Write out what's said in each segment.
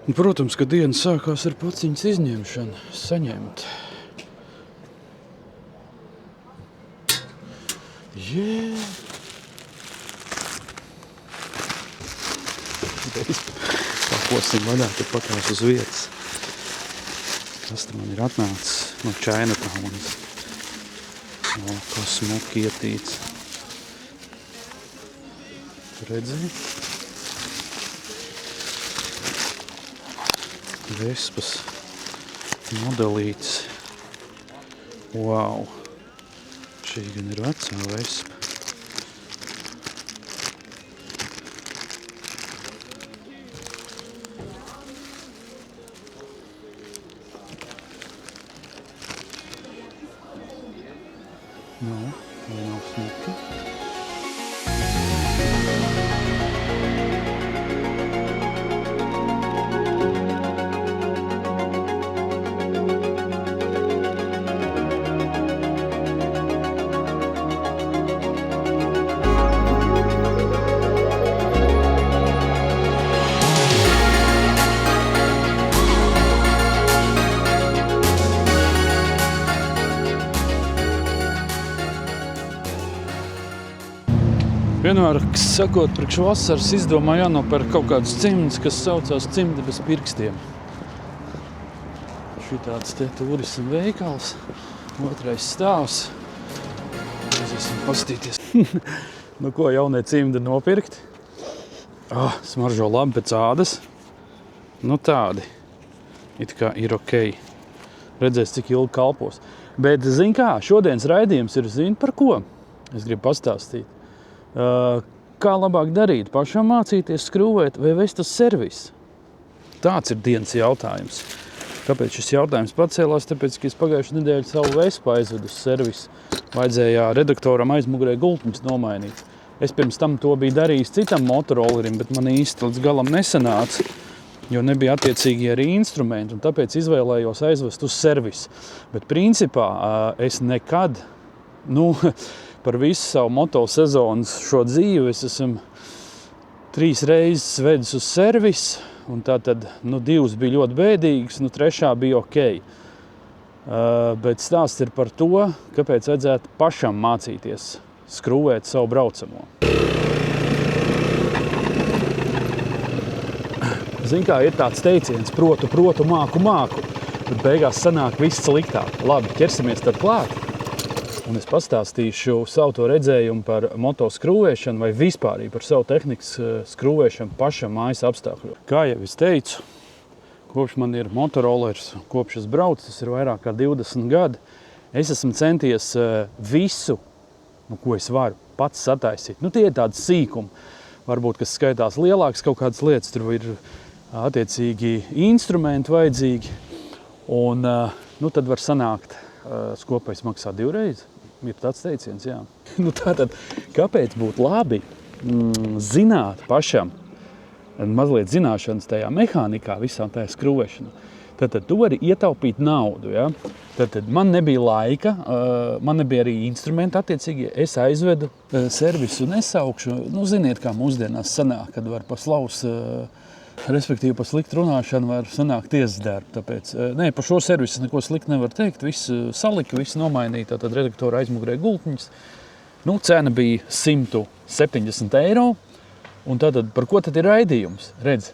Un, protams, ka diena sākās ar paciņas izņemšanu, saņemt. Pakosim vaļā, tur patās uz vietas. Tas te man ir atnācis no Chinatownas. O, kā smuki ietīts. Redzi? Vespas modelīts. Wow! Šī gan ir vecā vespa. Vai nav smuki? Vienmēr, sakot, priekš vasaras izdomā jānopērk kaut kāds cimds, kas saucās cimdi bez pirkstiem. Šitāds te turismu veikals, otrais stāvs. Aiziesim pastīties. Nu ko, jaunie cimdi nopirkt? Smaržo labi pēc ādas. Nu tādi. It kā ir ok. Redzēs, cik ilgi kalpos. Bet, zin kā, šodienas raidījums ir, zin par ko? Es gribu pastāstīt. Kā labāk darīt? Pašam mācīties skrūvēt vai vest uz servisu? Tāds ir dienas jautājums. Kāpēc šis jautājums pacēlās? Tāpēc, ka es pagājušajā nedēļu savu vespu aizvedu uz servisu. Vajadzēja redaktoram aizmugurē gultņus nomainīt. Es pirms tam to biju darījis citam motorolerim, bet man īsti līdz galam nesanāca, jo nebija attiecīgi arī instrumenti, un tāpēc izvēlējos aizvest uz servisu. Bet principā es nekad, par visu savu motosezonas šo dzīvi es esmu 3 reizes vedis uz servisu, un tātad, 2 bija ļoti bēdīgas, 3 bija ok. Bet stāsts ir par to, kāpēc vajadzētu pašam mācīties skrūvēt savu braucamo. Zin kā, ir tāds teiciens, protu, māku, bet beigās sanāk viss sliktāk. Labi, ķersimies tad klāt. Un es pastāstīšu savu to redzējumu par moto skrūvēšanu vai vispār par savu tehnikas skrūvēšanu pašam mājas apstākļos. Kā jau es teicu, kopš man ir motorolers, kopš es braucu, tas ir vairāk kā 20 gadi, es esmu centies visu, ko es varu, pats sataisīt. Tie ir tādi sīkumi, varbūt, kas skaitās lielākas kaut kādas lietas, tur ir attiecīgi instrumenti vajadzīgi, un tad var sanākt, skopais maksā 2 reizes. Ir tāds teiciens, jā. Tātad, kāpēc būtu labi zināt pašam, mazliet zināšanas tajā mehānikā, visā tajā skrūvēšanā? Tātad, tu vari ietaupīt naudu, ja? Tātad, man nebija laika, man nebija arī instrumenti attiecīgi, es aizvedu servisu un nesaukšu. Ziniet, kā mūsdienās sanāk, kad var paslaus, respektīvi par sliktu runāšanu var sanākt tiesas darbu. Tāpēc, par šo servisu neko sliktu nevar teikt. Visu salika, visu nomainīja, tātad redaktora aizmugurē gultņus. Cena bija 170 eiro. Un tātad, par ko tad ir raidījums? Redz,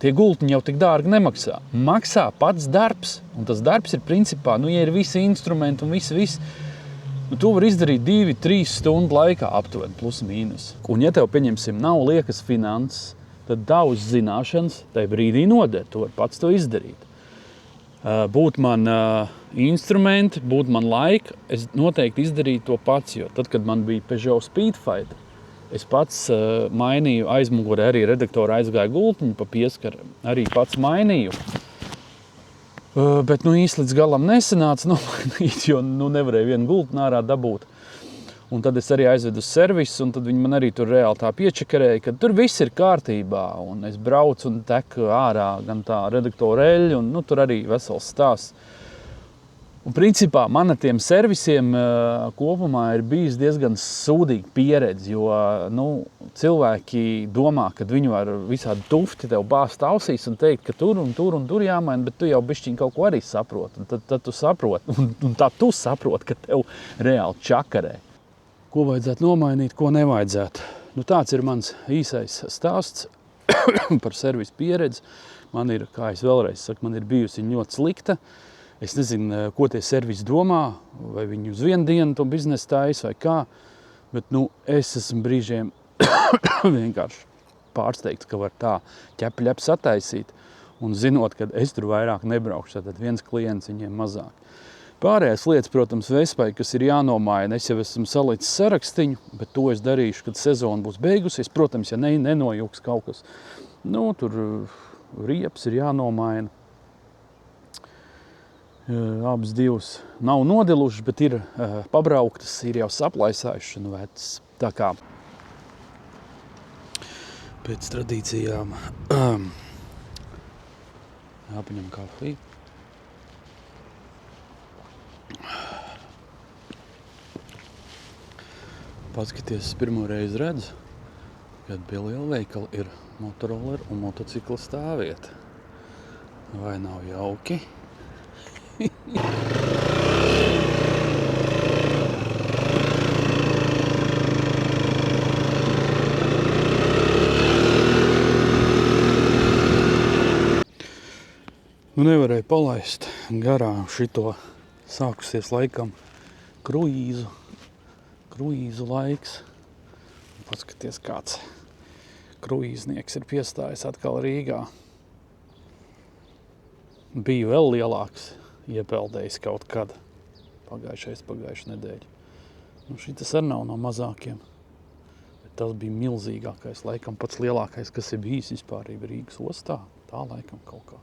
tie gultņi jau tik dārgi nemaksā. Maksā pats darbs. Un tas darbs ir principā, ja ir visi instrumenti un viss, to var izdarīt 2-3 stundu laikā aptuveni, plus mīnus. Un ja tev, pieņemsim, nav liekas finanses, tad tavas zināšanas tajā brīdī noder. Tu vari pats to izdarīt. Būt man instrumenti, būt man laika, es noteikti izdarīju to pats, jo tad, kad man bija Peugeot Speedfighter, es pats mainīju aizmugurē, arī redaktora aizgāja gultņu pa pieskaru, arī pats mainīju. Bet īsti līdz galam nesanāca nomainīt, jo nevarēja vienu gultni ārā dabūt. Un tad es arī aizvedu uz servisu, un tad viņi man arī tur reāli tā piečakarēja, ka tur viss ir kārtībā. Un es braucu un teku ārā gan tā redaktora eļļa, un tur arī vesels stāsts. Un principā man ar tiem servisiem kopumā ir bijis diezgan sūdīga pieredze, jo cilvēki domā, ka viņi var visādi tufti tev bāzt ausīs un teikt, ka tur un tur jāmaina, bet tu jau bišķiņ kaut ko arī saproti. Un tad tu saproti, un tā tu saproti, ka tev reāli čakarē. Ko vajadzētu nomainīt, ko nevajadzētu. Tāds ir mans īsais stāsts par servisu pieredzi. Man ir, kā es vēlreiz saku, man ir bijusi ļoti slikta. Es nezinu, ko tie servisi domā, vai viņi uz vienu dienu to biznesu taisa vai kā, bet es esmu brīžiem vienkārši pārsteigts, ka var tā ķepļeps sataisīt, un zinot, ka es tur vairāk nebraukšu, tad viens klients viņiem mazāk. Pārējās lietas, protams, Vespai, kas ir jānomaina, es jau esmu salicis sarakstiņu, bet to es darīšu, kad sezona būs beigusies. Protams, ja nenojūks kaut kas, tur riepas ir jānomaina. Abas divas nav nodilušas, bet ir pabrauktas, ir jau saplaisājušas un vecas. Tā kā pēc tradīcijām jāpaņem kafiju. Paskaties, pirmo reizi redzu, kad pie lielveikala ir motoroleru un motocikla stāvvieta. Vai nav jauki? Nevarēju palaist garām šito sākusies laikam kruīzu laiks. Paskaties, kāds kruīznieks ir piestājis atkal Rīgā. Bija vēl lielāks iepeldējis kaut kad pagājušu nedēļu. Šitas arī nav no mazākiem. Bet tas bija milzīgākais, laikam pats lielākais, kas ir bijis vispār Rīgas ostā. Tā laikam kaut kā.